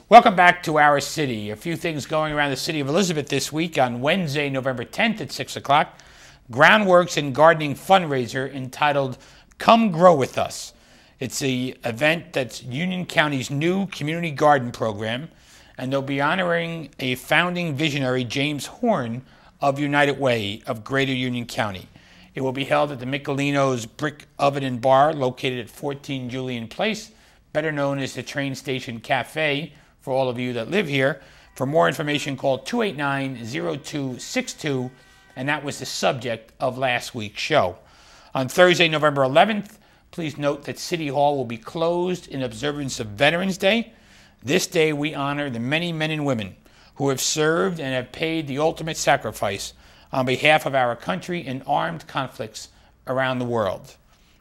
Welcome back to our city. A few things going around the city of Elizabeth this week. On Wednesday, November 10th at 6 o'clock, Groundworks and Gardening fundraiser entitled Come Grow With Us. It's an event that's Union County's new community garden program, and they'll be honoring a founding visionary, James Horn of United Way of Greater Union County. It will be held at the Michelino's Brick Oven and Bar located at 14 Julian Place, better known as the Train Station Cafe, for all of you that live here. For more information, call 289-0262, and that was the subject of last week's show. On Thursday, November 11th, please note that City Hall will be closed in observance of Veterans Day. This day we honor the many men and women who have served and have paid the ultimate sacrifice on behalf of our country in armed conflicts around the world.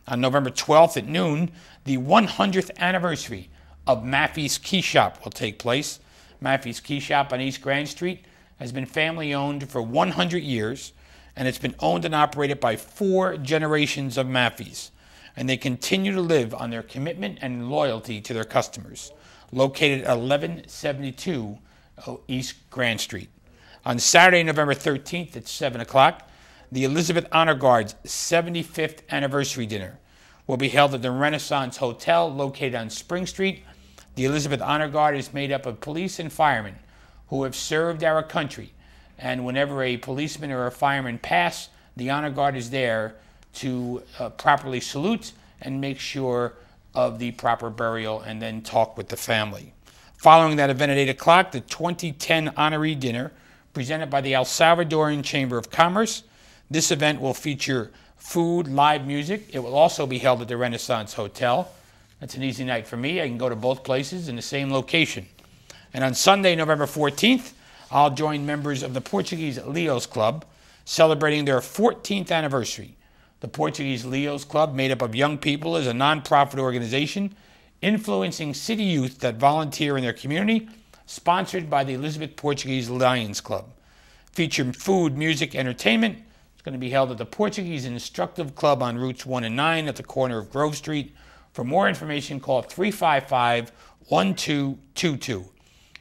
On November 12th at noon, the 100th anniversary of Maffey's Key Shop will take place. Maffey's Key Shop on East Grand Street has been family owned for 100 years, and it's been owned and operated by 4 generations of Maffeys, and they continue to live on their commitment and loyalty to their customers. Located at 1172 East Grand Street. On Saturday, November 13th at 7 o'clock, the Elizabeth Honor Guard's 75th anniversary dinner will be held at the Renaissance Hotel located on Spring Street. The Elizabeth Honor Guard is made up of police and firemen who have served our country, and whenever a policeman or a fireman pass, the Honor Guard is there to properly salute and make sure of the proper burial and then talk with the family. Following that event at 8 o'clock, the 2010 Honoree Dinner presented by the El Salvadoran Chamber of Commerce. This event will feature food, live music. It will also be held at the Renaissance Hotel. That's an easy night for me. I can go to both places in the same location. And on Sunday, November 14th, I'll join members of the Portuguese Leos Club celebrating their 14th anniversary. The Portuguese Leos Club, made up of young people, is a nonprofit organization influencing city youth that volunteer in their community, sponsored by the Elizabeth Portuguese Lions Club. Featuring food, music, entertainment. It's going to be held at the Portuguese Instructive Club on Routes 1 and 9 at the corner of Grove Street. For more information, call 355-1222.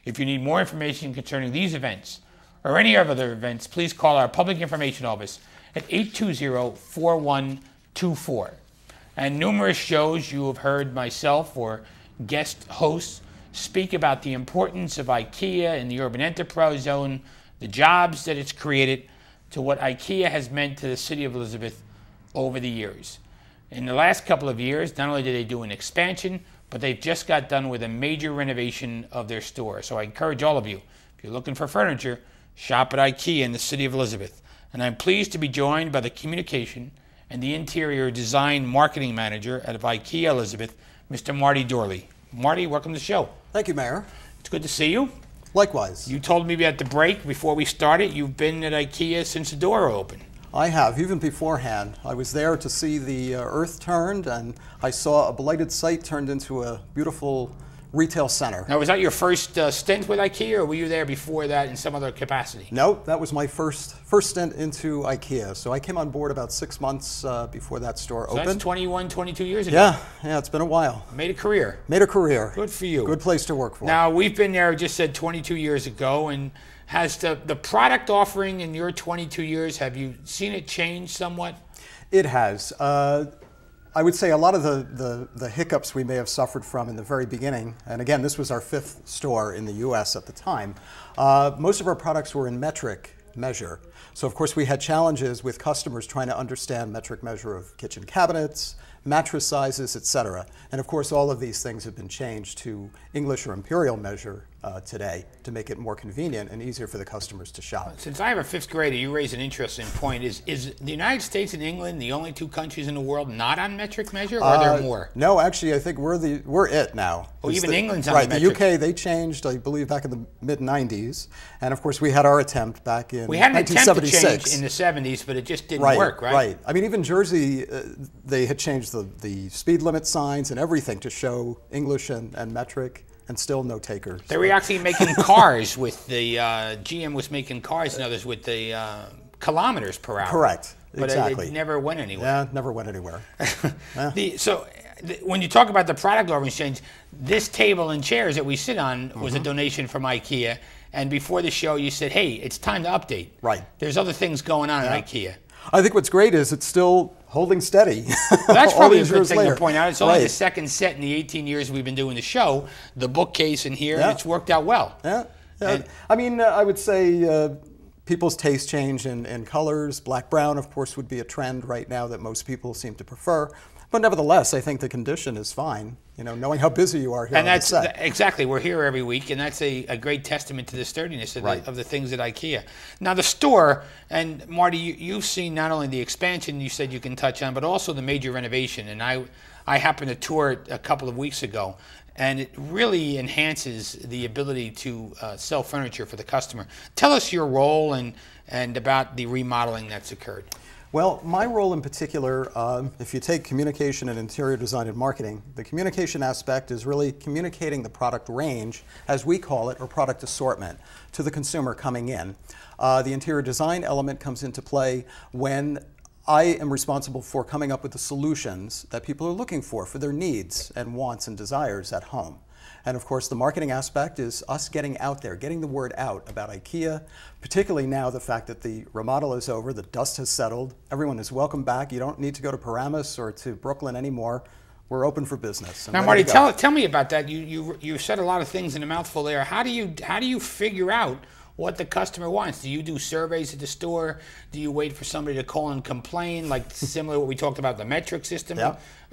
If you need more information concerning these events or any other events, please call our Public Information Office at 820-4124. And numerous shows you have heard myself or guest hosts speak about the importance of IKEA in the urban enterprise zone, the jobs that it's created, to what IKEA has meant to the city of Elizabeth over the years. In the last couple of years, not only did they do an expansion, but they've just got done with a major renovation of their store. So I encourage all of you, if you're looking for furniture, shop at IKEA in the city of Elizabeth. And I'm pleased to be joined by the Communication and the Interior Design Marketing Manager at IKEA Elizabeth, Mr. Marty Dorley. Marty, welcome to the show. Thank you, Mayor. It's good to see you. Likewise. You told me at the break before we started you've been at IKEA since the door opened. I have, even beforehand. I was there to see the earth turned, and I saw a blighted site turned into a beautiful retail center. Now, was that your first stint with IKEA, or were you there before that in some other capacity? No, that was my first stint into IKEA. So I came on board about 6 months before that store opened. That's 21, 22 years ago. Yeah, it's been a while. Made a career. Made a career. Good for you. Good place to work for. Now, we've been there, just said 22 years ago, and has the product offering in your 22 years, have you seen it change somewhat? It has. I would say a lot of the hiccups we may have suffered from in the very beginning, and again, this was our 5th store in the U.S. at the time, most of our products were in metric measure. So of course we had challenges with customers trying to understand metric measure of kitchen cabinets, mattress sizes, etc. And of course all of these things have been changed to English or imperial measure today to make it more convenient and easier for the customers to shop. Since I have a 5th grader, you raise an interesting point. Is the United States and England the only 2 countries in the world not on metric measure, or are there more? No, actually, I think we're it now. Oh, even England's on right, the metric. The UK, they changed, I believe, back in the mid-90s. And of course, we had our attempt back in 1976. We had an attempt to change in the 70s, but it just didn't work, right? Right. I mean, even Jersey, they had changed the speed limit signs and everything to show English and metric. And still no takers. They were actually making cars with the, GM was making cars and others with the kilometers per hour. Correct, but exactly. it never went anywhere. Yeah, never went anywhere. So when you talk about the product offering change, this table and chairs that we sit on was a donation from IKEA. And before the show, you said, hey, it's time to update. Right. There's other things going on at IKEA. I think what's great is it's still holding steady. Well, that's probably a good thing later. to point out. It's only the second set in the 18 years we've been doing the show, the bookcase in here, and it's worked out well. Yeah. I mean, I would say people's taste change in colors. Black, brown, of course, would be a trend right now that most people seem to prefer. But nevertheless, I think the condition is fine, you know, knowing how busy you are here and on the set. Exactly. We're here every week, and that's a great testament to the sturdiness of the things at IKEA. Now, the store, and Marty, you've seen not only the expansion you said you can touch on, but also the major renovation. And I happened to tour it a couple of weeks ago, and it really enhances the ability to sell furniture for the customer. Tell us your role and about the remodeling that's occurred. Well, my role in particular, if you take communication and interior design and marketing, the communication aspect is really communicating the product range, as we call it, or product assortment, to the consumer coming in. The interior design element comes into play when I am responsible for coming up with the solutions that people are looking for their needs and wants and desires at home. And of course, the marketing aspect is us getting out there, getting the word out about IKEA, particularly now the fact that the remodel is over, the dust has settled, everyone is welcome back. You don't need to go to Paramus or to Brooklyn anymore. We're open for business. Now, Marty, tell me about that. You said a lot of things in a mouthful there. How do you figure out what the customer wants? Do you do surveys at the store? Do you wait for somebody to call and complain, like similar to what we talked about the metric system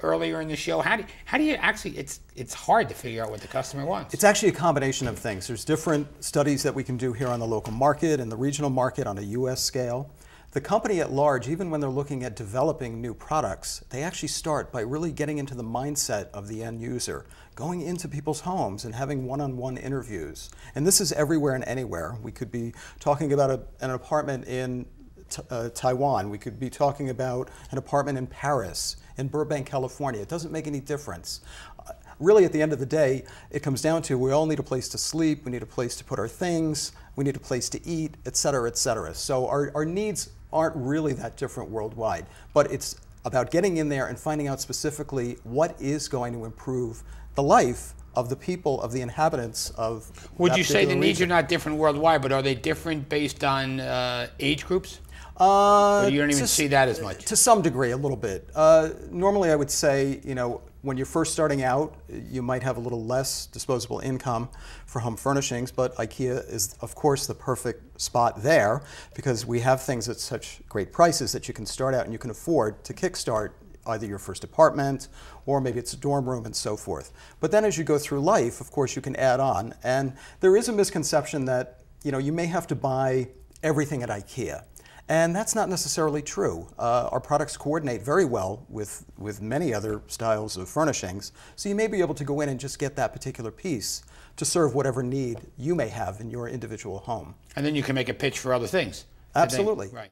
earlier in the show? How do you actually? It's hard to figure out what the customer wants. It's actually a combination of things. There's different studies that we can do here on the local market and the regional market on a U.S. scale. The company at large, even when they're looking at developing new products, they actually start by really getting into the mindset of the end user, going into people's homes and having one-on-one interviews. And this is everywhere and anywhere. We could be talking about an apartment in Taiwan. We could be talking about an apartment in Paris, in Burbank, California. It doesn't make any difference. Really, at the end of the day, it comes down to we all need a place to sleep, we need a place to put our things, we need a place to eat, et cetera, et cetera. So our needs aren't really that different worldwide, but it's about getting in there and finding out specifically what is going to improve the life of the people, of the inhabitants of Would you say the needs are not different worldwide, but are they different based on age groups? Or you don't even see that as much? To some degree, a little bit. Normally, I would say, you know, when you're first starting out, you might have a little less disposable income for home furnishings, but IKEA is, of course, the perfect spot there because we have things at such great prices that you can start out and you can afford to kickstart either your first apartment or maybe it's a dorm room and so forth. But then as you go through life, of course, you can add on. And there is a misconception that, you know, you may have to buy everything at IKEA. And that's not necessarily true. Our products coordinate very well with many other styles of furnishings, so you may be able to go in and just get that particular piece to serve whatever need you may have in your individual home. And then you can make a pitch for other things. Absolutely. Right.